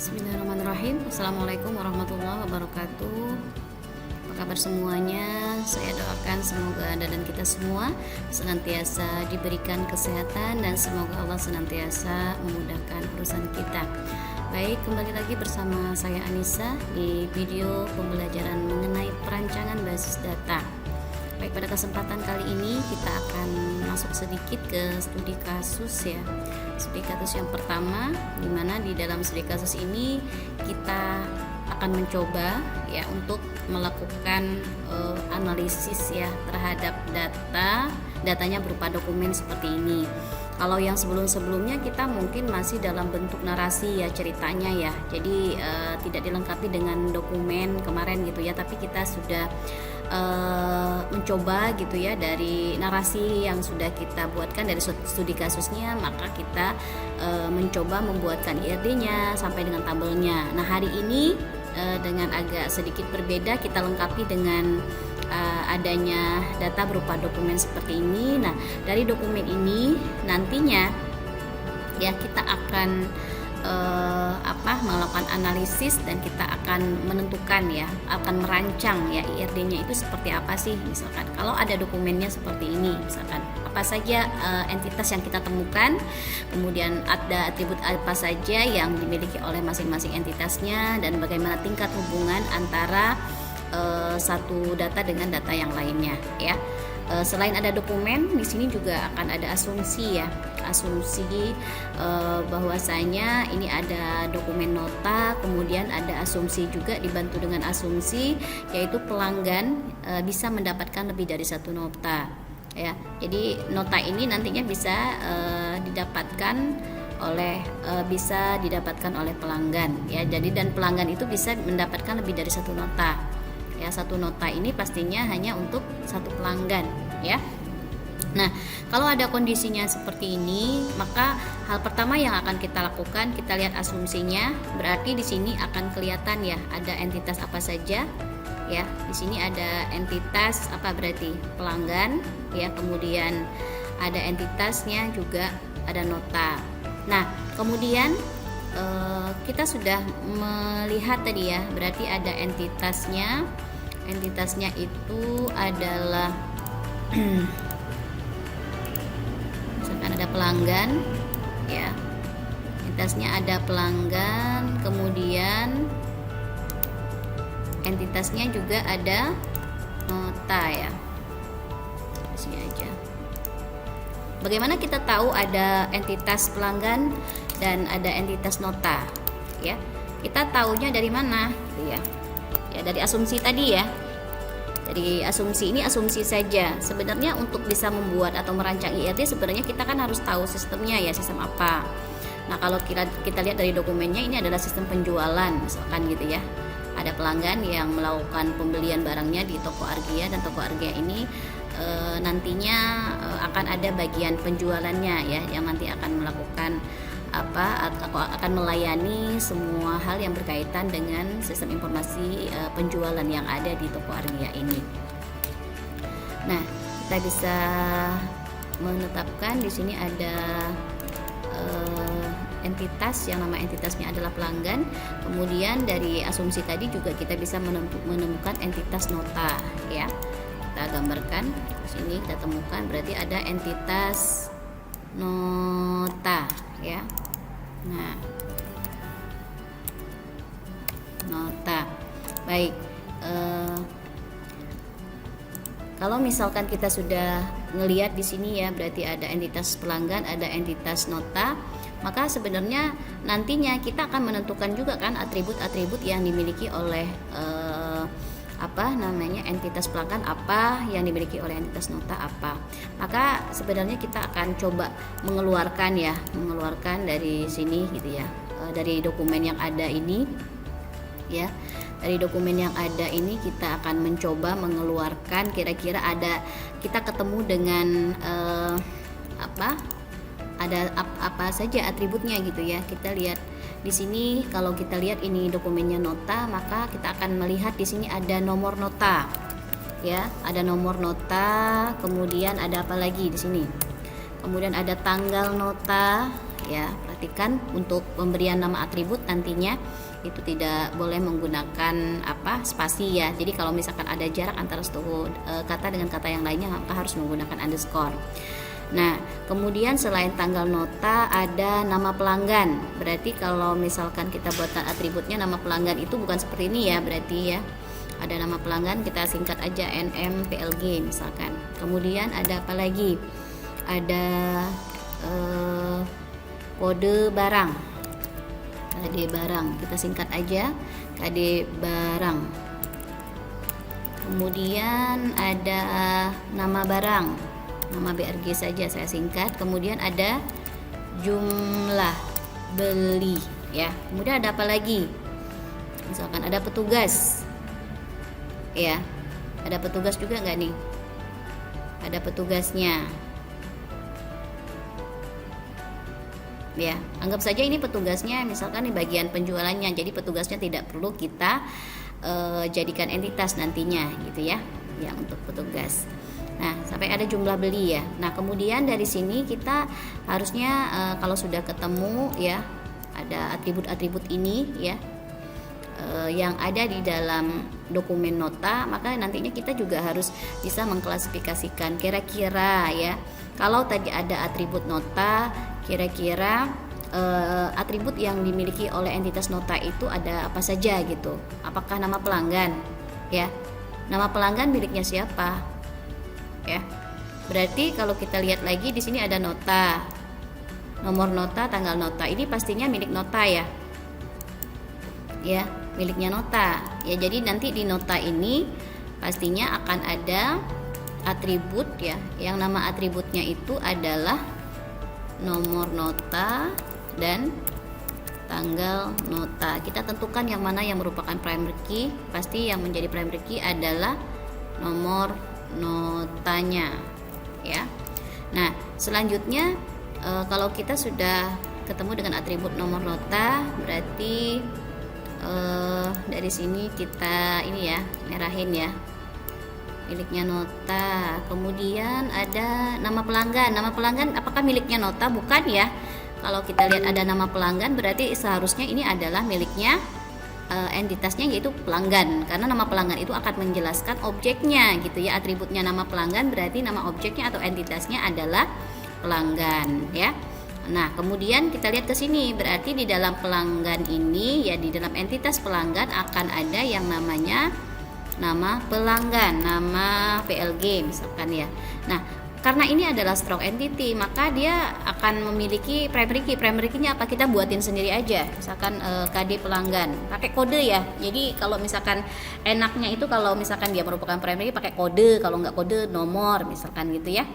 Bismillahirrahmanirrahim. Assalamualaikum warahmatullahi wabarakatuh. Apa kabar semuanya? Saya doakan semoga Anda dan kita semua senantiasa diberikan kesehatan dan semoga Allah senantiasa memudahkan urusan kita. Baik, kembali lagi bersama saya Anissa di video pembelajaran mengenai perancangan basis data. Baik, pada kesempatan kali ini kita akan masuk sedikit ke studi kasus ya. Studi kasus yang pertama, di mana di dalam studi kasus ini kita akan mencoba ya untuk melakukan analisis ya terhadap datanya berupa dokumen seperti ini. Kalau yang sebelum-sebelumnya kita mungkin masih dalam bentuk narasi ya ceritanya ya. Jadi tidak dilengkapi dengan dokumen kemarin gitu ya, tapi kita sudah mencoba gitu ya dari narasi yang sudah kita buatkan dari studi kasusnya, maka kita mencoba membuatkan IRD-nya sampai dengan tabelnya. Nah, hari ini dengan agak sedikit berbeda, kita lengkapi dengan adanya data berupa dokumen seperti ini. Nah, dari dokumen ini nantinya ya kita akan melakukan analisis dan kita akan menentukan ya, akan merancang ya IRD-nya itu seperti apa sih. Misalkan kalau ada dokumennya seperti ini, misalkan apa saja entitas yang kita temukan, kemudian ada atribut apa saja yang dimiliki oleh masing-masing entitasnya, dan bagaimana tingkat hubungan antara satu data dengan data yang lainnya ya. Selain ada dokumen, di sini juga akan ada asumsi ya, asumsi bahwasanya ini ada dokumen nota, kemudian ada asumsi juga dibantu dengan asumsi, yaitu pelanggan bisa mendapatkan lebih dari satu nota ya. Jadi nota ini nantinya bisa didapatkan oleh pelanggan ya. Jadi dan pelanggan itu bisa mendapatkan lebih dari satu nota. Ya, satu nota ini pastinya hanya untuk satu pelanggan ya. Nah, kalau ada kondisinya seperti ini, maka hal pertama yang akan kita lakukan, kita lihat asumsinya. Berarti di sini akan kelihatan ya ada entitas apa saja ya. Di sini ada entitas apa, berarti pelanggan ya, kemudian ada entitasnya juga ada nota. Nah, kemudian kita sudah melihat tadi ya, berarti ada entitasnya itu adalah misalkan ada pelanggan ya, entitasnya ada pelanggan, kemudian entitasnya juga ada nota ya. Di sini aja. Bagaimana kita tahu ada entitas pelanggan dan ada entitas nota ya? Kita tahunya dari mana ya? Ya dari asumsi tadi ya. Dari asumsi ini, asumsi saja. Sebenarnya untuk bisa membuat atau merancang IRD sebenarnya kita kan harus tahu sistemnya ya, sistem apa. Nah, kalau kita lihat dari dokumennya, ini adalah sistem penjualan misalkan gitu ya. Ada pelanggan yang melakukan pembelian barangnya di toko Argia, dan toko Argia ini nantinya akan ada bagian penjualannya ya, yang nanti akan melakukan akan melayani semua hal yang berkaitan dengan sistem informasi penjualan yang ada di toko Argia ini. Nah, kita bisa menetapkan di sini ada entitas yang nama entitasnya adalah pelanggan. Kemudian dari asumsi tadi juga kita bisa menemukan entitas nota ya. Kita gambarkan di sini, kita temukan berarti ada entitas nota ya. Nah, nota. Baik. Kalau misalkan kita sudah ngelihat di sini ya, berarti ada entitas pelanggan, ada entitas nota, maka sebenarnya nantinya kita akan menentukan juga kan atribut-atribut yang dimiliki oleh entitas pelanggan apa, yang dimiliki oleh entitas nota apa. Maka sebenarnya kita akan coba mengeluarkan dari sini gitu ya, dari dokumen yang ada ini ya. Dari dokumen yang ada ini kita akan mencoba mengeluarkan kira-kira kita ketemu dengan apa saja atributnya gitu ya. Kita lihat di sini, kalau kita lihat ini dokumennya nota, maka kita akan melihat di sini ada nomor nota ya, ada nomor nota, kemudian ada apa lagi di sini, kemudian ada tanggal nota ya. Perhatikan untuk pemberian nama atribut nantinya itu tidak boleh menggunakan spasi ya. Jadi kalau misalkan ada jarak antara suatu kata dengan kata yang lainnya, maka harus menggunakan underscore. Nah, kemudian selain tanggal nota ada nama pelanggan. Berarti kalau misalkan kita buatkan atributnya nama pelanggan itu bukan seperti ini ya, berarti ya. Ada nama pelanggan, kita singkat aja NMPLG misalkan. Kemudian ada apa lagi? Ada kode barang. KD barang, kita singkat aja KD barang. Kemudian ada nama barang, nama BRG saja saya singkat. Kemudian ada jumlah beli ya. Kemudian ada apa lagi? Misalkan ada petugas ya, ada petugas juga nggak nih? Ada petugasnya ya, anggap saja ini petugasnya misalkan di bagian penjualannya, jadi petugasnya tidak perlu kita jadikan entitas nantinya gitu ya untuk petugas. Nah, sampai ada jumlah beli ya. Nah, kemudian dari sini kita harusnya kalau sudah ketemu ya ada atribut-atribut ini ya yang ada di dalam dokumen nota, maka nantinya kita juga harus bisa mengklasifikasikan kira-kira ya, kalau tadi ada atribut nota, kira-kira atribut yang dimiliki oleh entitas nota itu ada apa saja gitu. Apakah nama pelanggan ya, nama pelanggan miliknya siapa ya. Berarti kalau kita lihat lagi di sini ada nota, nomor nota, tanggal nota, ini pastinya milik nota ya, miliknya nota ya. Jadi nanti di nota ini pastinya akan ada atribut ya, yang nama atributnya itu adalah nomor nota dan tanggal nota. Kita tentukan yang mana yang merupakan primary key. Pasti yang menjadi primary key adalah nomor notanya ya. Nah, selanjutnya kalau kita sudah ketemu dengan atribut nomor nota, berarti dari sini kita ini ya, merahin ya, miliknya nota. Kemudian ada nama pelanggan. Nama pelanggan apakah miliknya nota? Bukan ya. Kalau kita lihat ada nama pelanggan, berarti seharusnya ini adalah miliknya entitasnya, yaitu pelanggan, karena nama pelanggan itu akan menjelaskan objeknya gitu ya. Atributnya nama pelanggan berarti nama objeknya atau entitasnya adalah pelanggan ya. Nah, kemudian kita lihat ke sini, berarti di dalam pelanggan ini ya, di dalam entitas pelanggan akan ada yang namanya nama pelanggan, nama PLG misalkan ya. Nah, karena ini adalah strong entity, maka dia akan memiliki primary key. Primary key-nya apa? Kita buatin sendiri aja. Misalkan KD pelanggan, pakai kode ya. Jadi kalau misalkan enaknya itu kalau misalkan dia merupakan primary pakai kode, kalau nggak kode nomor misalkan gitu ya.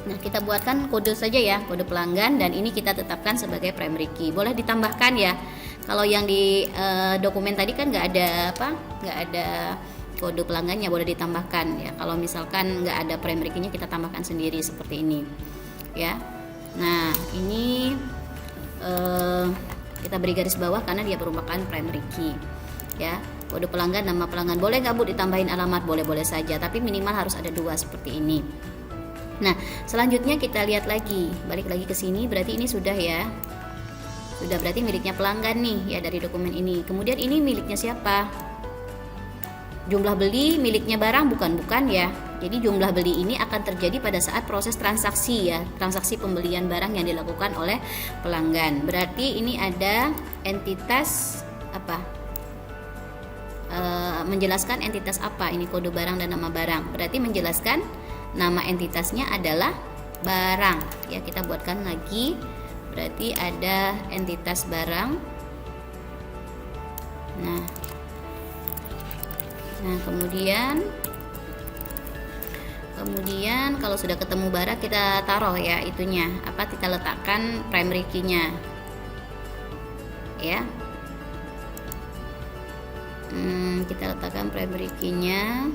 Nah, kita buatkan kode saja ya, kode pelanggan, dan ini kita tetapkan sebagai primary key. Boleh ditambahkan ya. Kalau yang di dokumen tadi kan nggak ada kode pelanggannya, boleh ditambahkan ya. Kalau misalkan nggak ada primary key-nya, kita tambahkan sendiri seperti ini ya. Nah, ini kita beri garis bawah karena dia merupakan primary key ya. Kode pelanggan, nama pelanggan. Boleh nggak Bu ditambahin alamat? Boleh saja, tapi minimal harus ada 2 seperti ini. Nah, selanjutnya kita lihat lagi, balik lagi ke sini, berarti ini sudah ya, sudah berarti miliknya pelanggan nih ya dari dokumen ini. Kemudian ini miliknya siapa? Jumlah beli miliknya barang? Bukan ya. Jadi jumlah beli ini akan terjadi pada saat proses transaksi ya, transaksi pembelian barang yang dilakukan oleh pelanggan. Berarti ini ada entitas apa? Menjelaskan entitas apa? Ini kode barang dan nama barang. Berarti menjelaskan nama entitasnya adalah barang ya. Kita buatkan lagi, berarti ada entitas barang. Nah kemudian kalau sudah ketemu barang, kita taruh ya itunya apa, kita letakkan primary key-nya ya. Kita letakkan primary key-nya.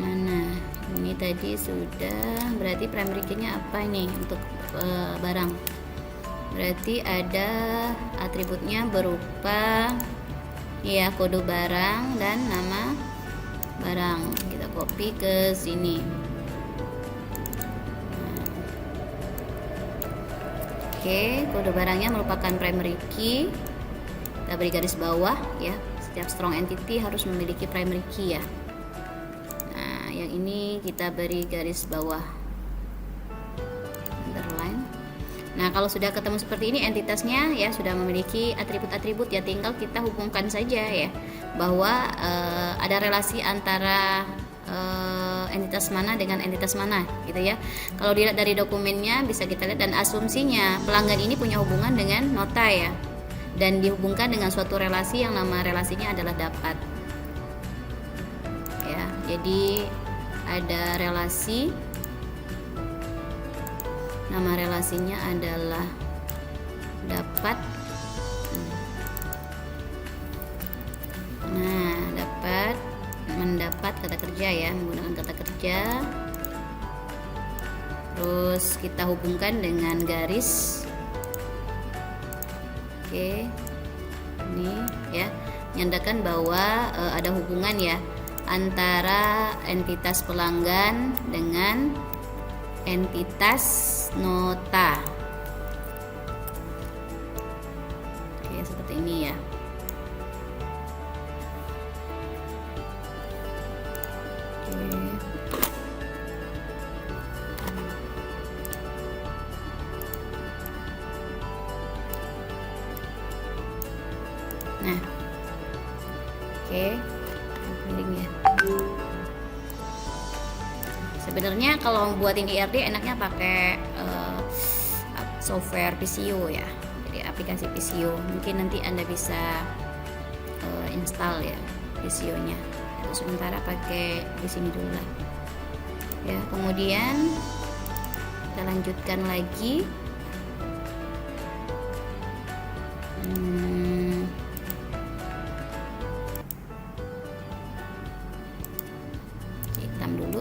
Mana ini tadi sudah, berarti primary key-nya apa ini untuk barang? Berarti ada atributnya berupa ya kode barang dan nama barang. Kita copy ke sini Oke, kode barangnya merupakan primary key. Kita beri garis bawah ya. Setiap strong entity harus memiliki primary key ya. Nah, yang ini kita beri garis bawah, underline. Nah, kalau sudah ketemu seperti ini entitasnya ya, sudah memiliki atribut-atribut ya, tinggal kita hubungkan saja ya bahwa ada relasi antara entitas mana dengan entitas mana gitu ya. Kalau dilihat dari dokumennya bisa kita lihat, dan asumsinya pelanggan ini punya hubungan dengan nota ya, dan dihubungkan dengan suatu relasi yang nama relasinya adalah dapat ya. Jadi ada relasi, nama relasinya adalah dapat. Nah, dapat, mendapat kata kerja ya, menggunakan kata kerja. Terus kita hubungkan dengan garis. Oke, ini ya, menandakan bahwa ada hubungan ya antara entitas pelanggan dengan entitas nota. Oke, seperti ini ya. Nah, oke, link ya. Sebenarnya kalau buatin IRD enaknya pakai software PCO ya, jadi aplikasi PCO. Mungkin nanti Anda bisa install ya PCO-nya. Itu sementara pakai di sini dulu lah. Ya, kemudian kita lanjutkan lagi. Hitam dulu.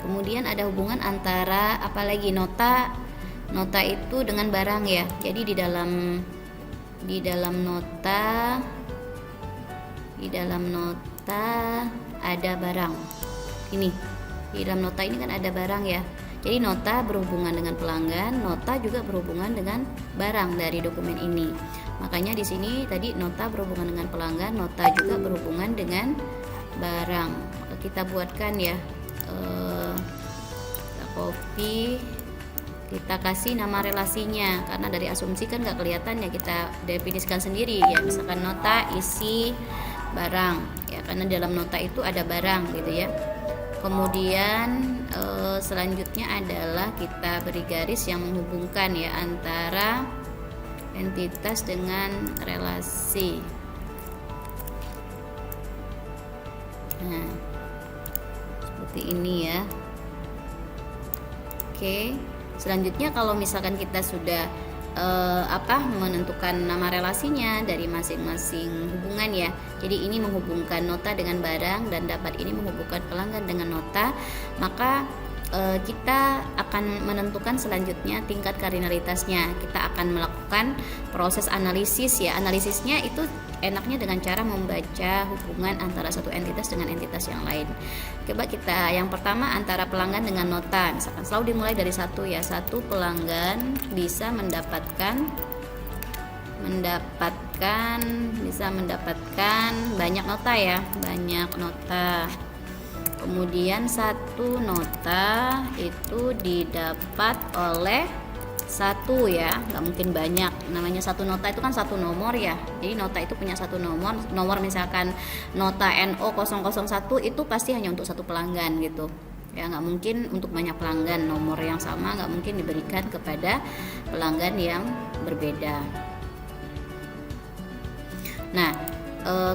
Kemudian ada hubungan antara apalagi nota itu dengan barang ya. Jadi di dalam nota ada barang. Ini di dalam nota ini kan ada barang ya. Jadi nota berhubungan dengan pelanggan, nota juga berhubungan dengan barang dari dokumen ini. Makanya di sini tadi nota berhubungan dengan pelanggan, nota juga berhubungan dengan barang. Maka kita buatkan ya, kita copy, kita kasih nama relasinya, karena dari asumsi kan nggak kelihatan ya, kita definisikan sendiri ya. Misalkan nota isi barang ya, karena dalam nota itu ada barang gitu ya. Kemudian selanjutnya adalah kita beri garis yang menghubungkan ya antara entitas dengan relasi. Nah, seperti ini ya. Oke, selanjutnya kalau misalkan kita sudah menentukan nama relasinya dari masing-masing hubungan ya. Jadi ini menghubungkan nota dengan barang, dan dapat ini menghubungkan pelanggan dengan nota. Maka kita akan menentukan selanjutnya tingkat kardinalitasnya. Kita akan melakukan proses analisis ya. Analisisnya itu enaknya dengan cara membaca hubungan antara satu entitas dengan entitas yang lain. Coba kita yang pertama antara pelanggan dengan nota. Misalkan selalu dimulai dari satu ya. Satu pelanggan bisa mendapatkan banyak nota ya, banyak nota. Kemudian satu nota itu didapat oleh satu ya, nggak mungkin banyak. Namanya satu nota itu kan satu nomor ya. Jadi nota itu punya satu nomor misalkan nota NO001 itu pasti hanya untuk satu pelanggan gitu ya, nggak mungkin untuk banyak pelanggan. Nomor yang sama nggak mungkin diberikan kepada pelanggan yang berbeda. Nah,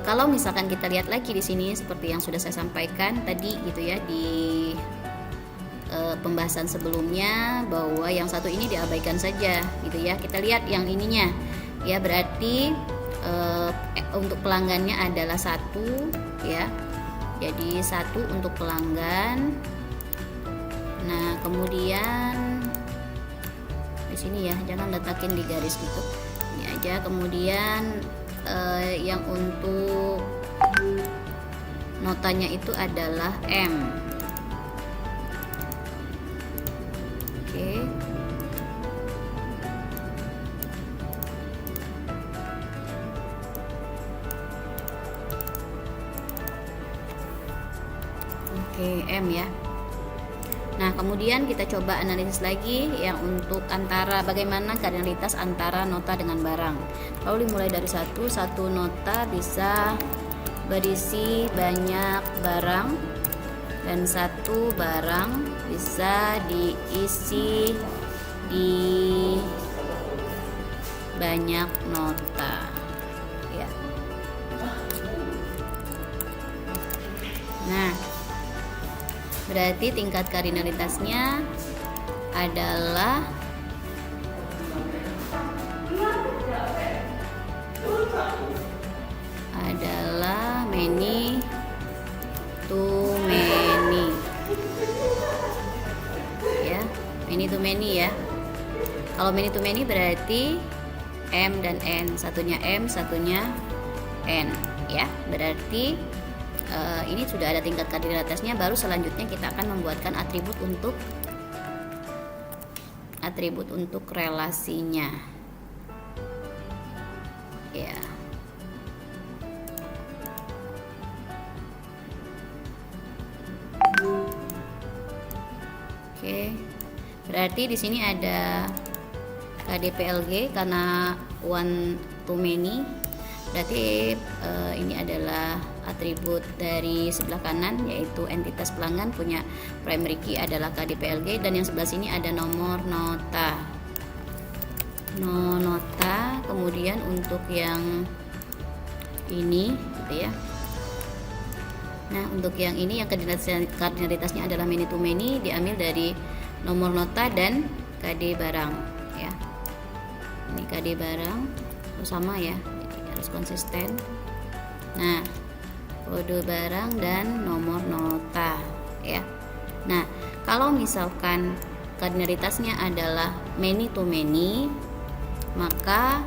kalau misalkan kita lihat lagi di sini seperti yang sudah saya sampaikan tadi gitu ya di pembahasan sebelumnya, bahwa yang satu ini diabaikan saja gitu ya. Kita lihat yang ininya ya, berarti untuk pelanggannya adalah satu ya. Jadi satu untuk pelanggan. Nah, kemudian di sini ya, jangan letakin di garis gitu. Ini aja. Kemudian yang untuk notanya itu adalah M. Oke. Oke, M ya. Nah, kemudian kita coba analisis lagi yang untuk antara bagaimana kardinalitas antara nota dengan barang. Lalu dimulai dari satu nota bisa berisi banyak barang dan satu barang bisa diisi di banyak nota ya. Nah, berarti tingkat kardinalitasnya adalah many to many ya, many to many ya. Kalau many to many berarti M dan N, satunya M, satunya N ya. Berarti ini sudah ada tingkat kardinalitasnya. Baru selanjutnya kita akan membuatkan atribut untuk relasinya ya. Oke, berarti di sini ada KDPLG karena one to many. Berarti ini adalah atribut dari sebelah kanan, yaitu entitas pelanggan punya primary key adalah KDPLG, dan yang sebelah sini ada nomor nota. Kemudian untuk yang ini gitu ya. Nah, untuk yang ini yang kardinalitasnya adalah many to many, diambil dari nomor nota dan KD barang ya. Ini KD barang sama ya, harus konsisten. Nah, kode barang dan nomor nota ya. Nah, kalau misalkan kardinalitasnya adalah many to many, maka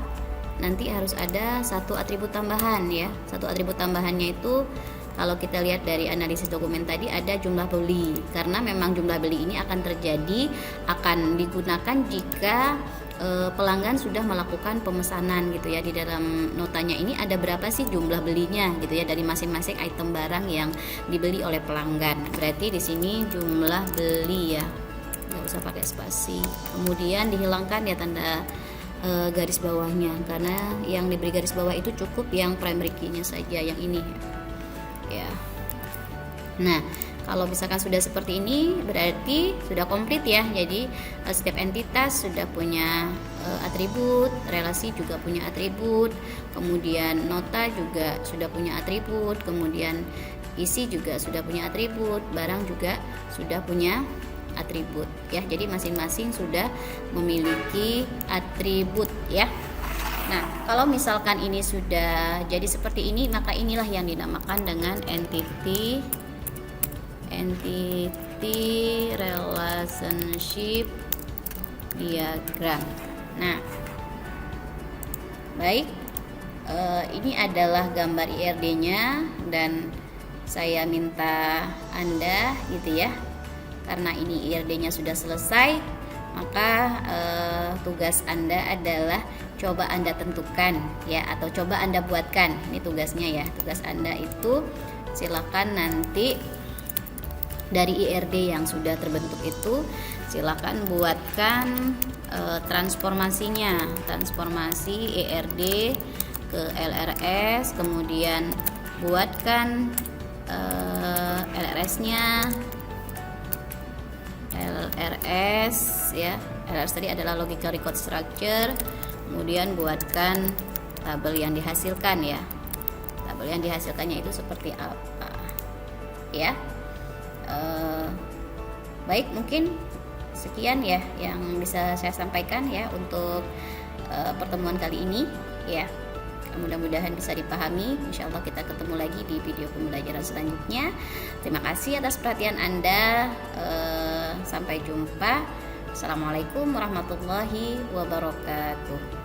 nanti harus ada satu atribut tambahan ya. Satu atribut tambahannya itu kalau kita lihat dari analisis dokumen tadi ada jumlah beli, karena memang jumlah beli ini akan digunakan jika pelanggan sudah melakukan pemesanan gitu ya. Di dalam notanya ini ada berapa sih jumlah belinya gitu ya, dari masing-masing item barang yang dibeli oleh pelanggan. Berarti di sini jumlah beli ya, nggak usah pakai spasi. Kemudian dihilangkan ya tanda garis bawahnya, karena yang diberi garis bawah itu cukup yang primary key-nya saja, yang ini ya. Nah, kalau misalkan sudah seperti ini berarti sudah komplit ya. Jadi setiap entitas sudah punya atribut, relasi juga punya atribut, kemudian nota juga sudah punya atribut, kemudian isi juga sudah punya atribut, barang juga sudah punya atribut ya. Jadi masing-masing sudah memiliki atribut ya. Nah, kalau misalkan ini sudah jadi seperti ini, maka inilah yang dinamakan dengan entity relationship diagram. Nah, baik, ini adalah gambar IRD-nya dan saya minta Anda gitu ya, karena ini IRD-nya sudah selesai, maka tugas Anda adalah coba Anda tentukan ya, atau coba Anda buatkan. Ini tugasnya ya. Tugas Anda itu silakan nanti dari IRD yang sudah terbentuk itu silakan buatkan transformasinya, transformasi IRD ke LRS, kemudian buatkan LRS-nya, LRS ya. LRS tadi adalah logical record structure. Kemudian buatkan tabel yang dihasilkan ya. Tabel yang dihasilkannya itu seperti apa ya. Baik, mungkin sekian ya yang bisa saya sampaikan ya untuk pertemuan kali ini ya. Mudah-mudahan bisa dipahami. Insya Allah kita ketemu lagi di video pembelajaran selanjutnya. Terima kasih atas perhatian Anda. Sampai jumpa. Assalamualaikum warahmatullahi wabarakatuh.